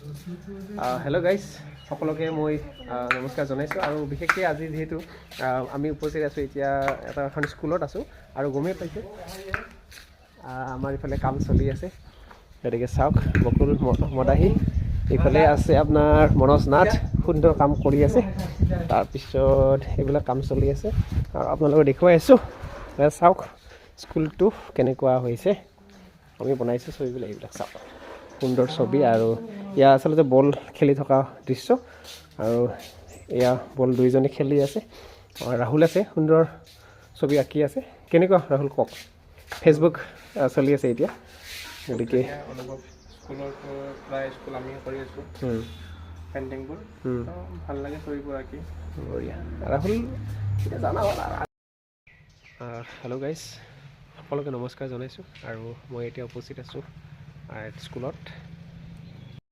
Hello' guys, সকলোকে মই নমস্কাৰ জনাইছোঁ। আৰু বিশেষকৈ আজি যিহেতু আমি উপস্থিত আছোঁ এতিয়া এখন স্কুলত আছোঁ আৰু গমেই পাইছোঁ আমাৰ ইফালে কাম চলি আছে। গতিকে চাওক, বকুল মদাহী, ইফালে আছে আপোনাৰ মনোজ নাথ, সুন্দৰ কাম কৰি আছে। তাৰপিছত এইবিলাক কাম চলি আছে আৰু আপোনালোকক দেখুৱাই আছোঁ। চাওক স্কুলটো কেনেকুৱা হৈছে, আমি বনাইছোঁ ছবিবিলাক, এইবিলাক চাওক সুন্দৰ ছবি। আৰু এয়া আচলতে বল খেলি থকা দৃশ্য, আৰু এয়া বল দুইজনে খেলি আছে। ৰাহুল আছে, সুন্দৰ ছবি আঁকি আছে। কেনেকুৱা ৰাহুল কওক? ফেচবুক চলি আছে এতিয়া, গতিকে স্কুলৰ প্ৰায় স্কুল আমি কৰি আছোঁ পেইণ্টিংবোৰ, ভাল লাগে ছবিবোৰ আঁকি। বঢ়িয়া। ৰাহুল জানা হ'ল। হেল্ল' গাইজ, সকলোকে নমস্কাৰ জনাইছোঁ। আৰু মই এতিয়া উপস্থিত আছোঁ আৰ্ট স্কুলত।